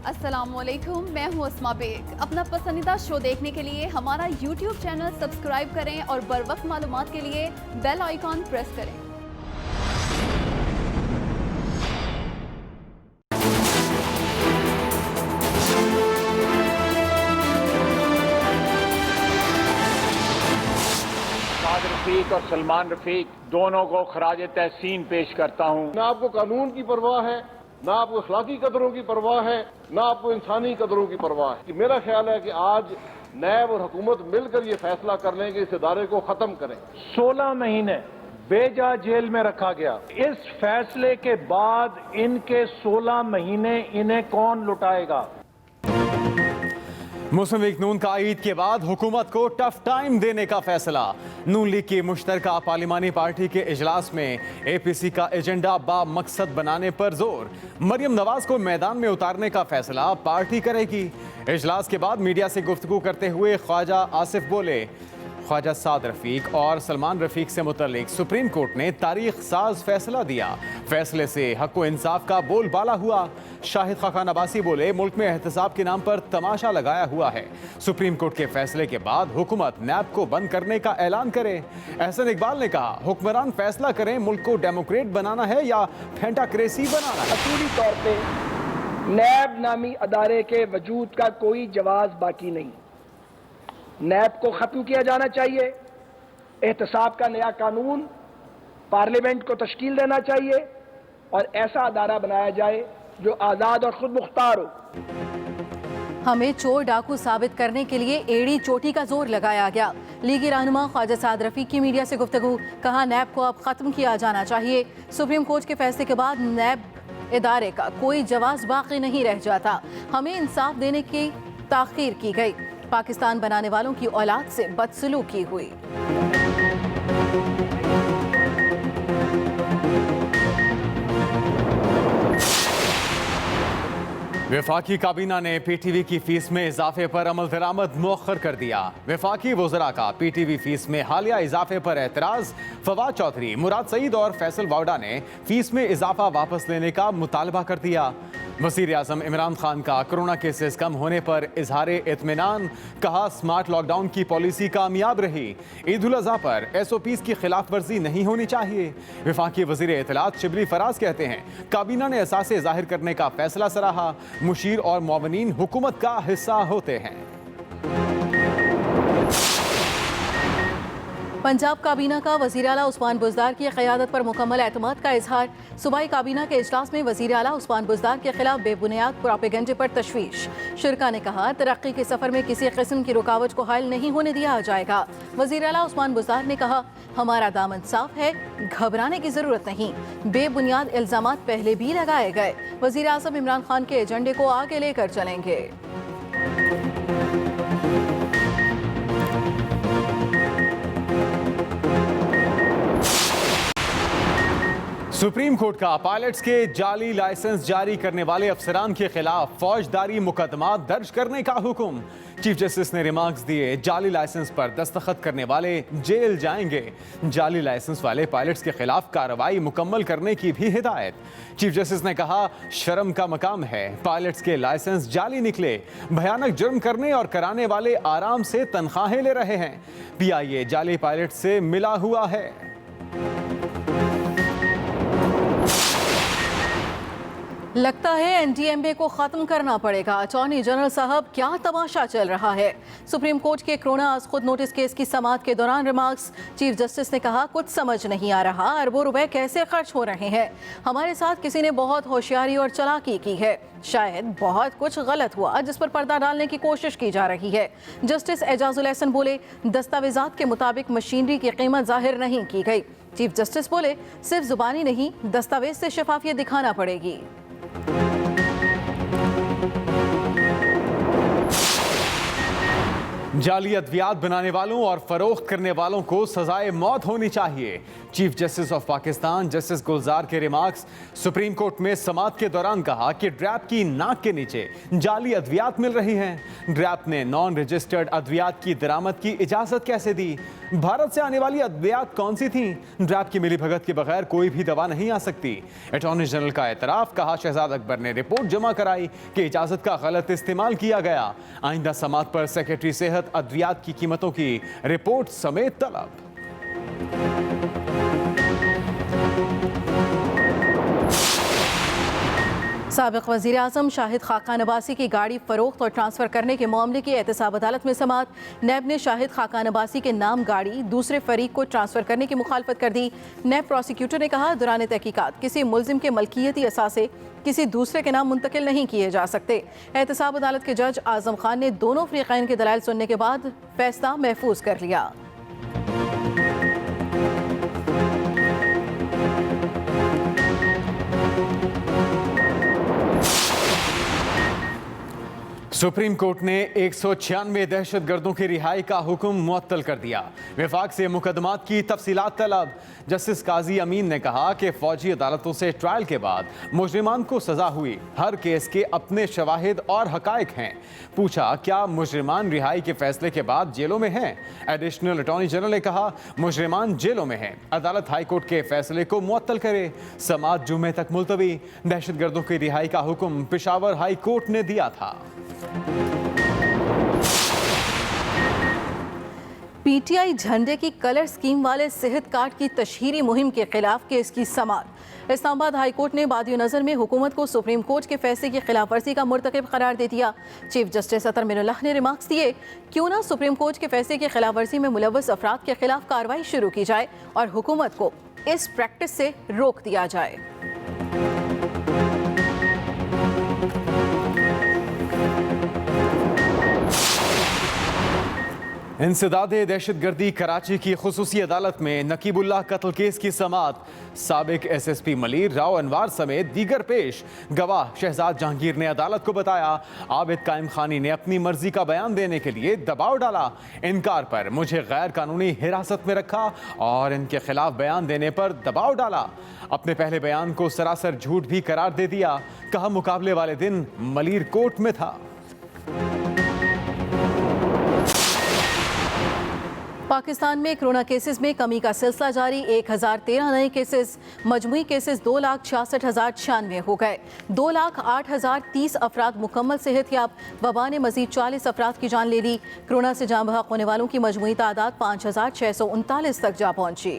अस्सलामुअलैकुम, मैं हूँ अस्मा बेग। अपना पसंदीदा शो देखने के लिए हमारा YouTube चैनल सब्सक्राइब करें और बर वक्त मालूमात के लिए बेल आइकॉन प्रेस करें। साद रफीक और सलमान रफीक दोनों को खराज तहसीन पेश करता हूँ। ना आपको कानून की परवाह है, ना आपको अखलाकी कदरों की परवाह है, ना आपको इंसानी कदरों की परवाह है। कि मेरा ख्याल है कि आज नैब और हुकूमत मिलकर ये फैसला कर लें कि इस इदारे को खत्म करें। 16 महीने बेजा जेल में रखा गया। इस फैसले के बाद इनके 16 महीने इन्हें कौन लुटाएगा? मुस्लिम लीग नून का ईद के बाद हुकूमत को टफ टाइम देने का फैसला। नून लीग की मुश्तरका पार्लिमानी पार्टी के इजलास में APC का एजेंडा बा मकसद बनाने पर जोर। मरियम नवाज को मैदान में उतारने का फैसला पार्टी करेगी। इजलास के बाद मीडिया से गुफ्तगू करते हुए ख्वाजा आसिफ बोले, ख्वाजा साद रफीक और सलमान रफीक से मुतल्लिक सुप्रीम कोर्ट ने तारीख साज फैसला दिया। फैसले से हक व इंसाफ का बोलबाला हुआ। शाहिद खाकान अब्बासी बोले, मुल्क में एहतसाब के नाम पर तमाशा लगाया हुआ है। सुप्रीम कोर्ट के फैसले के बाद हुकूमत नैब को बंद करने का ऐलान करे। एहसन इकबाल ने कहा, हुक्मरान फैसला करें मुल्क को डेमोक्रेट बनाना है या फेंटाक्रेसी बनाना है। असूली तौर पे नैब नामी अदारे के वजूद का कोई जवाज बाकी नहीं। नैब को खत्म किया जाना चाहिए। एहतसाब का नया कानून पार्लियामेंट को तश्कील देना चाहिए और ऐसा अदारा बनाया जाए जो आज़ाद और खुद मुख्तार हो। हमें चोर डाकू साबित करने के लिए एड़ी चोटी का जोर लगाया गया। लीगी रहनुमा ख्वाजा साद रफीक की मीडिया से गुफ्तगू, कहा नैब को अब खत्म किया जाना चाहिए। सुप्रीम कोर्ट के फैसले के बाद नैब इदारे का कोई जवाब बाकी नहीं रह जाता। हमें इंसाफ देने की ताखीर की गई। पाकिस्तान बनाने वालों की औलाद से बदसलूकी हुई। वफाकी काबीना ने PTV की फीस में इजाफे पर अमल दरामद मौखर कर दिया। वफाकी वज़रा का PTV फीस में हालिया इजाफे पर एतराज़। फवाद चौधरी, मुराद सईद और फैसल वावडा ने फीस में इजाफा वापस लेने का मुतालबा कर दिया। वज़ीर आज़म इमरान खान का कोरोना केसेस कम होने पर इजहार इत्मीनान। कहा, स्मार्ट लॉकडाउन की पॉलिसी कामयाब रही। ईद उल अज़हा पर SOPs की खिलाफ वर्जी नहीं होनी चाहिए। वफाकी वज़ीर इत्तलात शिबली फराज कहते हैं, काबीना ने असासे जाहिर करने का फैसला सराहा। मुशीर और मुआवनीन हुकूमत का हिस्सा होते हैं। पंजाब काबीना का वज़ीर आला उस्मान बुज़दार की क़यादत पर मुकम्मल एतमाद का इजहार। सूबाई काबीना के इजलास में वज़ीर आला उस्मान बुज़दार के खिलाफ बेबुनियाद प्रोपेगेंडे पर तशवीश। शुरका ने कहा, तरक्की के सफ़र में किसी किस्म की रुकावट को हायल नहीं होने दिया जाएगा। वज़ीर आला उस्मान बुज़दार ने कहा, हमारा दामन साफ है, घबराने की ज़रूरत नहीं। बेबुनियाद इल्ज़ामात पहले भी लगाए गए। वज़ीर आज़म इमरान खान के एजेंडे को आगे लेकर चलेंगे। सुप्रीम कोर्ट का पायलट्स के जाली लाइसेंस जारी करने वाले अफसरान के खिलाफ फौजदारी मुकदमा दर्ज करने का हुक्म। चीफ जस्टिस ने रिमार्क्स दिए, जाली लाइसेंस पर दस्तखत करने वाले जेल जाएंगे। जाली लाइसेंस वाले पायलट्स के खिलाफ कार्रवाई मुकम्मल करने की भी हिदायत। चीफ जस्टिस ने कहा, शर्म का मकाम है, पायलट्स के लाइसेंस जाली निकले। भयानक जुर्म करने और कराने वाले आराम से तनख्वाहें ले रहे हैं। PIA जाली पायलट से मिला हुआ है। लगता है NDMA को खत्म करना पड़ेगा। अटॉर्नी जनरल साहब, क्या तमाशा चल रहा है? सुप्रीम कोर्ट के कोरोना आज खुद नोटिस केस की समाअत के दौरान रिमार्क्स। चीफ जस्टिस ने कहा, कुछ समझ नहीं आ रहा, अरबों रुपए कैसे खर्च हो रहे हैं। हमारे साथ किसी ने बहुत होशियारी और चालाकी की है। शायद बहुत कुछ गलत हुआ जिस पर पर्दा डालने की कोशिश की जा रही है। जस्टिस एजाजुल एहसन बोले, दस्तावेजात के मुताबिक मशीनरी की कीमत जाहिर नहीं की गई। चीफ जस्टिस बोले, सिर्फ जुबानी नहीं, दस्तावेज से शफाफियत दिखाना पड़ेगी। जाली अद्वियात बनाने वालों और फरोख्त करने वालों को सजाए मौत होनी चाहिए। Chief justice of Pakistan justice Gulzar के रिमार्क्स। सुप्रीम कोर्ट में समाअत के दौरान कहा कि ड्रैप की नाक के नीचे जाली अद्वियात मिल रही हैं। ड्रैप ने नॉन रजिस्टर्ड अद्वियात की दरामद की इजाजत कैसे दी? भारत से आने वाली अद्वियात कौन सी थी? ड्रैप की मिलीभगत के बगैर कोई भी दवा नहीं आ सकती। अटॉर्नी जनरल का एतराफ। कहा शहजाद अकबर ने रिपोर्ट जमा कराई कि इजाजत का गलत इस्तेमाल किया गया। आइंदा समाअत पर सेक्रेटरी सेहत अद्वियात की कीमतों की रिपोर्ट समेत तलब। साबिक वज़ीर आज़म शाहिद खाकान अब्बासी की गाड़ी फरोख्त और ट्रांसफ़र करने के मामले की एहतसाब अदालत में समाअत। नैब ने शाहिद खाकान अब्बासी के नाम गाड़ी दूसरे फरीक को ट्रांसफ़र करने की मुखालफत कर दी। नैब प्रोसिक्यूटर ने कहा दौरान तहकीकात किसी मुल्जिम के मलकियती असासे किसी दूसरे के नाम मुंतकिल नहीं किए जा सकते। एहतसाब अदालत के जज आज़म खान ने दोनों फ़रीक़ैन के दलाइल सुनने के बाद फैसला महफूज कर लिया। सुप्रीम कोर्ट ने 196 दहशतगर्दों की रिहाई का हुक्म मुअत्तल कर दिया। विफाक से मुकदमात की तफसीलात तलब। जस्टिस काजी अमीन ने कहा कि फौजी अदालतों से ट्रायल के बाद मुजरिमान को सजा हुई। हर केस के अपने शवाहिद और हकायक हैं। पूछा क्या मुजरिमान रिहाई के फैसले के बाद जेलों में हैं? एडिशनल अटॉर्नी जनरल ने कहा मुजरिमान जेलों में हैं। अदालत हाई कोर्ट के फैसले को मुअत्तल करे। समाअत जुमे तक मुलतवी। दहशतगर्दों की रिहाई का हुक्म पेशावर हाई कोर्ट ने दिया था। पीटीआई झंडे की कलर स्कीम वाले सेहत कार्ड की तशहीरी मुहिम के खिलाफ केस की समाअत। इस्लामाबाद हाई कोर्ट ने बादियो नज़र में हुकूमत को सुप्रीम कोर्ट के फैसले की खिलाफ वर्जी का मुर्तकिब करार दे दिया। चीफ जस्टिस अतर मिनुल्लाह ने रिमार्क्स दिए क्यों ना सुप्रीम कोर्ट के फैसले की खिलाफ वर्जी में मुलव्वस अफराद के खिलाफ कार्रवाई शुरू की जाए और हुकूमत को इस प्रैक्टिस से रोक दिया जाए। इंसदादे दहशतगर्दी कराची की खुसूसी अदालत में नकीबुल्लाह कत्ल केस की समाअत। साबिक SSP मलीर राव अनवार समेत दीगर पेश। गवाह शहजाद जहांगीर ने अदालत को बताया आबिद कायम खानी ने अपनी मर्जी का बयान देने के लिए दबाव डाला। इनकार पर मुझे गैर कानूनी हिरासत में रखा और इनके खिलाफ बयान देने पर दबाव डाला। अपने पहले बयान को सरासर झूठ भी करार दे दिया। कहा मुकाबले वाले दिन मलीर कोर्ट में था। पाकिस्तान में कोरोना केसेस में कमी का सिलसिला जारी। 1013 नए केसेस। मजमूई केसेस 2,66,096 हो गए। 2,08,030 अफराद मुकम्मल सेहतयाब। वबा ने मजीद 40 अफराद की जान ले ली। कोरोना से जान बहक होने वालों की मजमूई तादाद 5,639 तक जा पहुंची।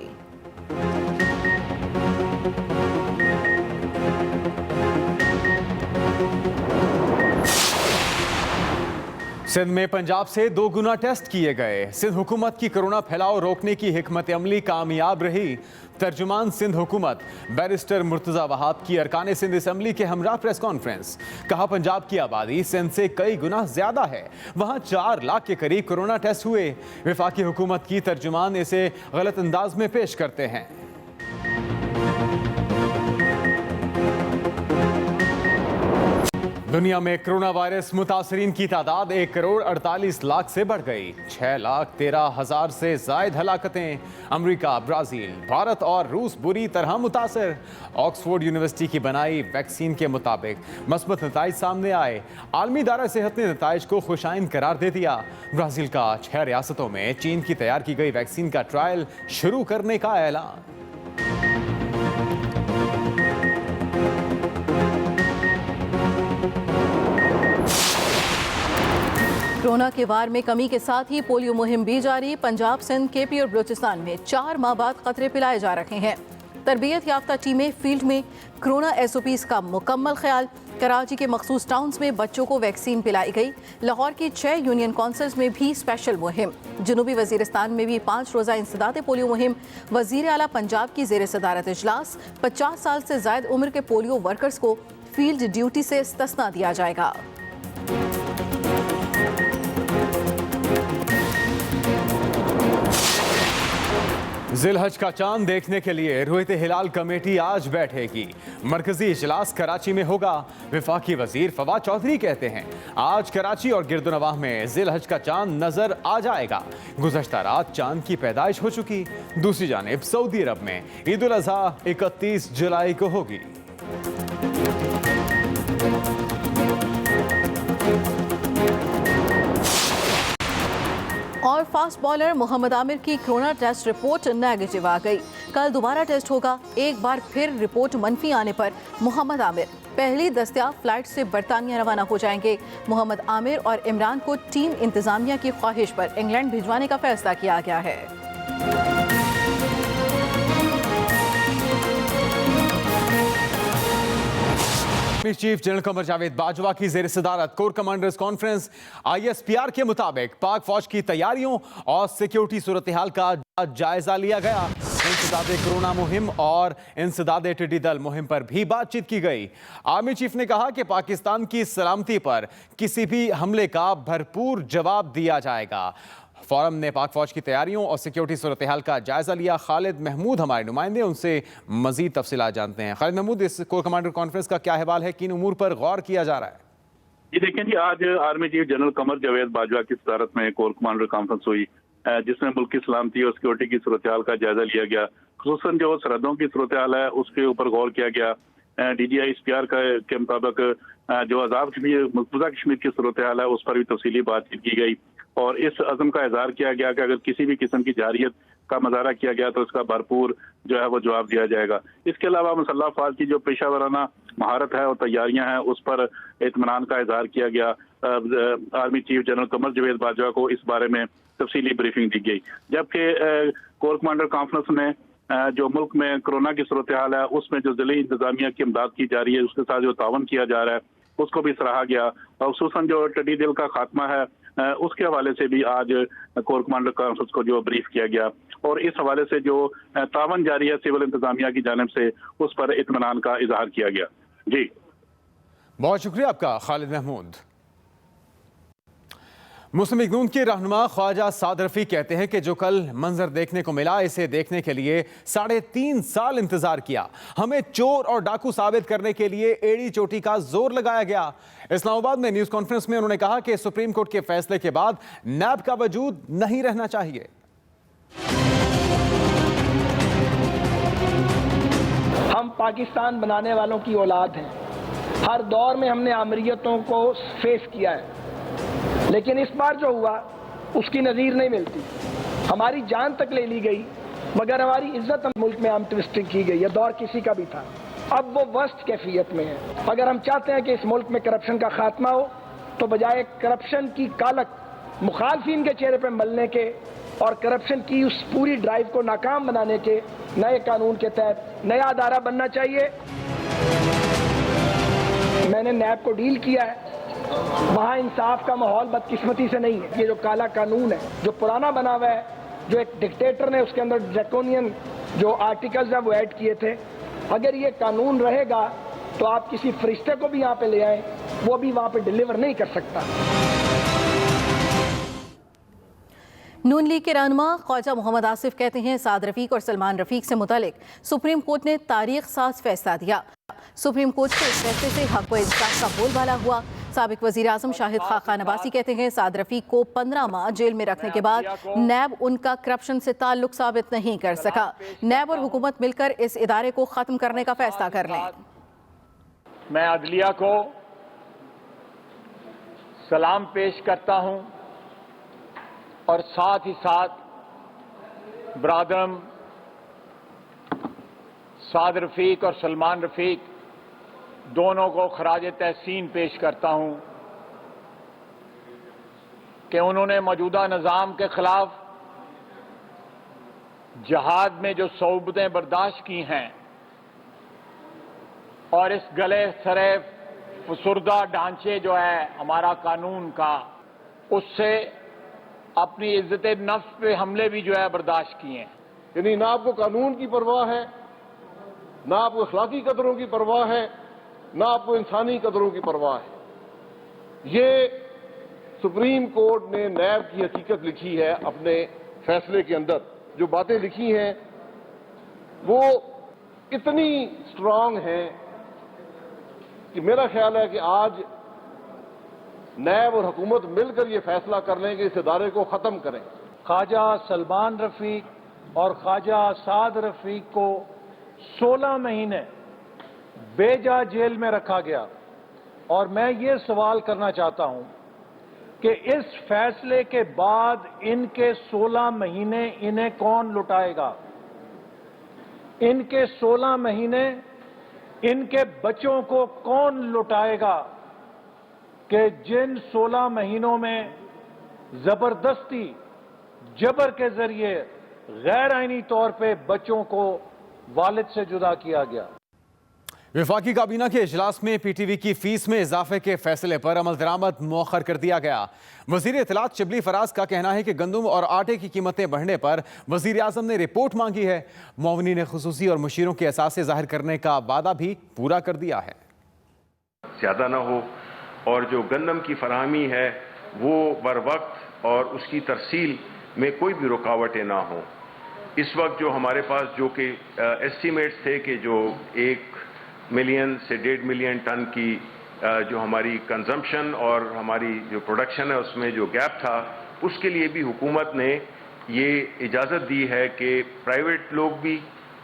सिंध में पंजाब से 2 गुना टेस्ट किए गए। सिंध हुकूमत की कोरोना फैलाव रोकने की हिकमत अमली कामयाब रही। तर्जुमान सिंध हुकूमत बैरिस्टर मुर्तज़ा वहाब की अरकान सिंध असम्बली के हमरा प्रेस कॉन्फ्रेंस। कहा पंजाब की आबादी सिंध से कई गुना ज्यादा है। वहाँ 4 लाख के करीब कोरोना टेस्ट हुए। वफाकी हुकूमत की तर्जुमान इसे गलत अंदाज में पेश करते हैं। दुनिया में कोरोना वायरस मुतासरीन की तादाद 1,48,00,000 से बढ़ गई। 6,13,000 से जायद हलाकतें। अमेरिका, ब्राज़ील, भारत और रूस बुरी तरह मुतासर। ऑक्सफोर्ड यूनिवर्सिटी की बनाई वैक्सीन के मुताबिक मस्बत नताइज सामने आए। आलमी इदारा सेहत ने नताइज को खुशाइन करार दे दिया। ब्राज़ील का 6 रियासतों में चीन की तैयार की गई वैक्सीन का ट्रायल शुरू करने का ऐलान। कोरोना के वार में कमी के साथ ही पोलियो मुहिम भी जारी। पंजाब, सिंध, KP और बलूचिस्तान में 4 माह बाद कतरे पिलाए जा रहे हैं। तरबियत याफ्ता टीमें फील्ड में। कोरोना SOPs का मुकम्मल ख्याल। कराची के मखसूस टाउन्स में बच्चों को वैक्सीन पिलाई गई। लाहौर की 6 यूनियन काउंसिल्स में भी स्पेशल मुहिम। जनूबी वजीरिस्तान में भी 5 रोज़ा इंसदादे पोलियो मुहिम। वज़ीर आला पंजाब की ज़ेर सदारत इजलास। 50 साल से ज़ायद उम्र के पोलियो वर्कर्स को फील्ड ड्यूटी से इस्तिस्ना दिया जाएगा। जिलहज का चांद देखने के लिए रुयत हिलाल कमेटी आज बैठेगी। मरकजी इजलास कराची में होगा। वफाकी वजीर फवाद चौधरी कहते हैं आज कराची और गिरदुनवाह में जिलहज का चांद नजर आ जाएगा। गुज़श्ता रात चांद की पैदाइश हो चुकी। दूसरी जानिब सऊदी अरब में ईद उल अज़हा 31 जुलाई को होगी। और फास्ट बॉलर मोहम्मद आमिर की कोरोना टेस्ट रिपोर्ट नेगेटिव आ गई। कल दोबारा टेस्ट होगा। एक बार फिर रिपोर्ट मनफी आने पर मोहम्मद आमिर पहली दस्तयाब फ्लाइट से बरतानिया रवाना हो जाएंगे। मोहम्मद आमिर और इमरान को टीम इंतजामिया की ख्वाहिश पर इंग्लैंड भिजवाने का फैसला किया गया है। चीफ जनरल कमर जावेद बाजवा की जेर सदारत कोर कमांडर्स कॉन्फ्रेंस। ISPR के मुताबिक पाक फौज की तैयारियों और सिक्योरिटी सूरत हाल का जायजा लिया गया। इंसदादे कोरोना मुहिम और इंसदादे टिड्डी दल मुहिम पर भी बातचीत की गई। आर्मी चीफ ने कहा कि पाकिस्तान की सलामती पर किसी भी हमले का भरपूर जवाब दिया जाएगा। फोरम ने पाक फौज की तैयारियों और सिक्योरिटी सूरत हाल का जायजा लिया। खालिद महमूद हमारे नुमाइंदे, उनसे मजीद तफसीलात जानते हैं। खालिद महमूद, इस कोर कमांडर कॉन्फ्रेंस का क्या अहवाल है, किन उमूर पर गौर किया जा रहा है? जी देखें जी, आज army chief general Qamar Javed Bajwa की सदारत में कोर कमांडर कॉन्फ्रेंस हुई, जिसमें मुल्क की सलामती और सिक्योरिटी की सूरत हाल का जायजा लिया गया। खुसूसन जो सरहदों की सूरत हाल है उसके ऊपर गौर किया गया। DGI-SPR के मुताबिक जो आज़ाद मकबूजा कश्मीर की सूरत हाल है उस पर भी तफसीली बातचीत की गई और इस अज़म का इज़हार किया गया कि अगर किसी भी किस्म की जारियत का मुज़ाहरा किया गया तो इसका भरपूर जो है वो जवाब दिया जाएगा। इसके अलावा मुसल्लह अफ़वाज की जो पेशा वराना महारत है और तैयारियां हैं उस पर इत्मीनान का इज़हार किया गया। Army chief general Qamar Javed Bajwa को इस बारे में तफसीली ब्रीफिंग दी गई। जबकि कोर कमांडर कॉन्फ्रेंस में जो मुल्क में कोरोना की सूरत हाल है उसमें जो ज़िली इंतजामिया की इमदाद की जा रही है उसके साथ जो तावन किया जा रहा है उसको भी सराहा गया। और खुसूसन जो टिड्डी दल का खात्मा है उसके हवाले से भी आज कोर कमांडर कॉन्फ्रेंस को जो ब्रीफ किया गया और इस हवाले से जो तावन जारी है सिविल इंतजामिया की जानिब से उस पर इत्मीनान का इजहार किया गया। जी बहुत शुक्रिया आपका खालिद महमूद। मुस्लिम लीग नून के रहनुमा ख्वाजा साद रफीक कहते हैं कि जो कल मंजर देखने को मिला इसे देखने के लिए 3.5 साल इंतजार किया। हमें चोर और डाकू साबित करने के लिए एड़ी चोटी का जोर लगाया गया। इस्लामाबाद में न्यूज कॉन्फ्रेंस में उन्होंने कहा कि सुप्रीम कोर्ट के फैसले के बाद नैब का वजूद नहीं रहना चाहिए। हम पाकिस्तान बनाने वालों की औलाद हैं। हर दौर में हमने आमरीयतों को फेस किया है, लेकिन इस बार जो हुआ उसकी नज़ीर नहीं मिलती। हमारी जान तक ले ली गई मगर हमारी इज्जत मुल्क में आम ट्विस्टिंग की गई। यह दौर किसी का भी था, अब वो वर्स्ट कैफियत में है। अगर हम चाहते हैं कि इस मुल्क में करप्शन का खात्मा हो तो बजाय करप्शन की कालक मुखालफिन के चेहरे पर मलने के और करप्शन की उस पूरी ड्राइव को नाकाम बनाने के नए कानून के तहत नया अदारा बनना चाहिए। मैंने नैब को डील किया है, वहाँ इंसाफ का माहौल बदकिस्मती से नहीं है। ये जो काला कानून है जो पुराना बना हुआ है, जो एक डिक्टेटर ने उसके अंदर ड्रैकोनियन जो आर्टिकल्स हैं वो ऐड किए थे, अगर ये कानून रहेगा तो आप किसी फरिश्ते को भी यहाँ पे ले आए वो भी वहाँ पे डिलीवर नहीं कर सकता। नून लीग के रहनुमा ख्वाजा मोहम्मद आसिफ कहते हैं साद रफीक और सलमान रफीक से मुतालिक सुप्रीम कोर्ट ने तारीख साज फैसला दिया। सुप्रीम कोर्ट के इस फैसले से हक व इंसाफ का बोलबाला हुआ। साबिक वजीर आजम शाहिद खान अब्बासी कहते हैं साद रफीक को 15 माह जेल में रखने के बाद नैब उनका करप्शन से ताल्लुक साबित नहीं कर सका। नैब और हुकूमत मिलकर इस इदारे को खत्म करने का फैसला कर लें। मैं अदलिया को सलाम पेश करता हूं और साथ ही साथ ब्रादरम साद रफीक और सलमान रफीक दोनों को खराज तहसीन पेश करता हूं कि उन्होंने मौजूदा निज़ाम के खिलाफ जहाद में जो सौबतें बर्दाश्त की हैं और इस गले सरे फसुर्दा ढांचे जो है हमारा कानून का, उससे अपनी इज्जत नफ्स पे हमले भी जो है बर्दाश्त किए हैं। यानी ना आपको कानून की परवाह है, ना आपको अखलाकी कदरों की परवाह है, ना आपको इंसानी कदरों की परवाह है। ये सुप्रीम कोर्ट ने नैब की हकीकत लिखी है अपने फैसले के अंदर, जो बातें लिखी हैं वो इतनी स्ट्रांग हैं कि मेरा ख्याल है कि आज नैब और हुकूमत मिलकर ये फैसला कर लें कि इस इदारे को ख़त्म करें। ख्वाजा सलमान रफीक और ख्वाजा साद रफीक को 16 महीने बेजा जेल में रखा गया और मैं ये सवाल करना चाहता हूं कि इस फैसले के बाद इनके 16 महीने इन्हें कौन लुटाएगा? इनके 16 महीने इनके बच्चों को कौन लुटाएगा कि जिन 16 महीनों में जबरदस्ती जबर के जरिए गैर आईनी तौर पे बच्चों को वालिद से जुदा किया गया। वफाकी काबीना के इजलास में पीटीवी की फीस में इजाफे के फैसले पर अमल दरामद मौखर कर दिया गया। वजीर इत्तलात शिबली फराज का कहना है कि गंदम और आटे की कीमतें बढ़ने पर वजीर आजम ने रिपोर्ट मांगी है। मौवनी ने खुसूसी और मुशीरों के एहसास जाहिर करने का वादा भी पूरा कर दिया है। ज्यादा ना हो और जो गंदम की फराहमी है वो बर वक्त और उसकी तरसील में कोई भी रुकावटें ना हो। इस वक्त जो हमारे पास जो कि एस्टीमेट्स थे कि जो 1 मिलियन से 1.5 मिलियन टन की जो हमारी कंजम्पशन और हमारी जो प्रोडक्शन है उसमें जो गैप था, उसके लिए भी हुकूमत ने ये इजाज़त दी है कि प्राइवेट लोग भी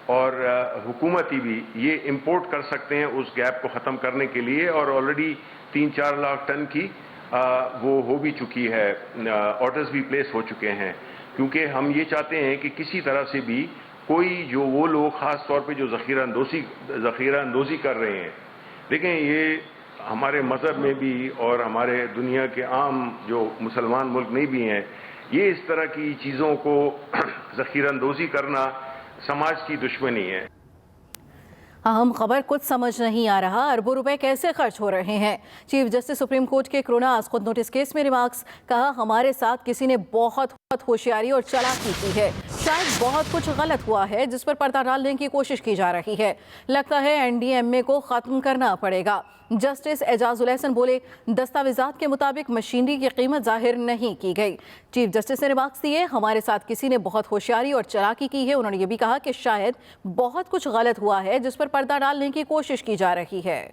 और हुकूमती भी ये इंपोर्ट कर सकते हैं उस गैप को ख़त्म करने के लिए। और ऑलरेडी 3-4 लाख टन की वो हो भी चुकी है, ऑर्डर्स भी प्लेस हो चुके हैं, क्योंकि हम ये चाहते हैं कि किसी तरह से भी कोई जो वो लोग ख़ास तौर पे जो ज़ख़ीरा अंदोज़ी कर रहे हैं, देखें ये हमारे मज़हब में भी और हमारे दुनिया के आम जो मुसलमान मुल्क नहीं भी हैं, ये इस तरह की चीज़ों को ज़ख़ीरा अंदोज़ी करना समाज की दुश्मनी है। अहम खबर कुछ समझ नहीं आ रहा, अरबों रुपए कैसे खर्च हो रहे हैं। चीफ जस्टिस सुप्रीम कोर्ट के कोरोना आज खुद नोटिस केस में रिमार्क्स, कहा हमारे साथ किसी ने बहुत होशियारी और चालाकी की है, शायद बहुत कुछ गलत हुआ है जिस पर पर्दा डालने की कोशिश की जा रही है। लगता है एनडीएमए को खत्म करना पड़ेगा। जस्टिस एजाजुल एहसन बोले, दस्तावेजात के मुताबिक मशीनरी की कीमत जाहिर नहीं की गई। चीफ जस्टिस ने रिमार्क्स दिए, हमारे साथ किसी ने बहुत होशियारी और चालाकी की है। उन्होंने ये भी कहा कि शायद बहुत कुछ गलत हुआ है जिस पर पर्दा डालने की कोशिश की जा रही है।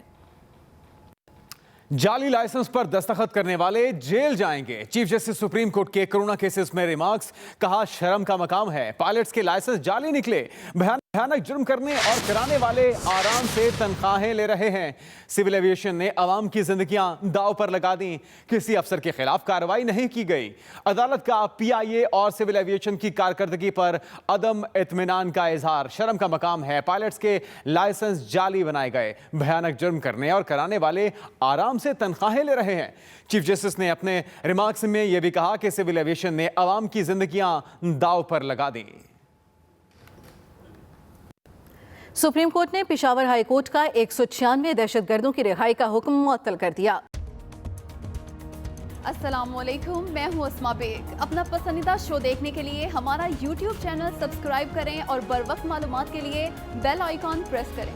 जाली लाइसेंस पर दस्तखत करने वाले जेल जाएंगे। चीफ जस्टिस सुप्रीम कोर्ट के कोरोना केसेस में रिमार्क्स, कहा शर्म का मकाम है, पायलट्स के लाइसेंस जाली निकले, भयानक जुर्म करने और कराने वाले आराम से तनख्वाहें ले रहे हैं। सिविल एविएशन ने अवाम की जिंदगियां दांव पर लगा दी, किसी अफसर के खिलाफ कार्रवाई नहीं की गई। अदालत का पीआईए और सिविल एविएशन की कारकर्दगी पर अदम इत्मीनान का इजहार, शर्म का मकाम है, पायलट्स के लाइसेंस जाली बनाए गए, भयानक जुर्म करने और कराने वाले आराम से तनख्वाहें ले रहे हैं। चीफ जस्टिस ने अपने रिमार्क्स में यह भी कहा कि सिविल एविएशन ने अवाम की जिंदगियां दांव पर लगा दी। सुप्रीम कोर्ट ने पेशावर हाई कोर्ट का 196 दहशतगर्दों की रिहाई का हुक्म मुअत्तल कर दिया। अस्सलामुअलैकुम, मैं हूं अस्मा बेग। अपना पसंदीदा शो देखने के लिए हमारा YouTube चैनल सब्सक्राइब करें और बर वक्त मालूमात के लिए बेल आइकॉन प्रेस करें।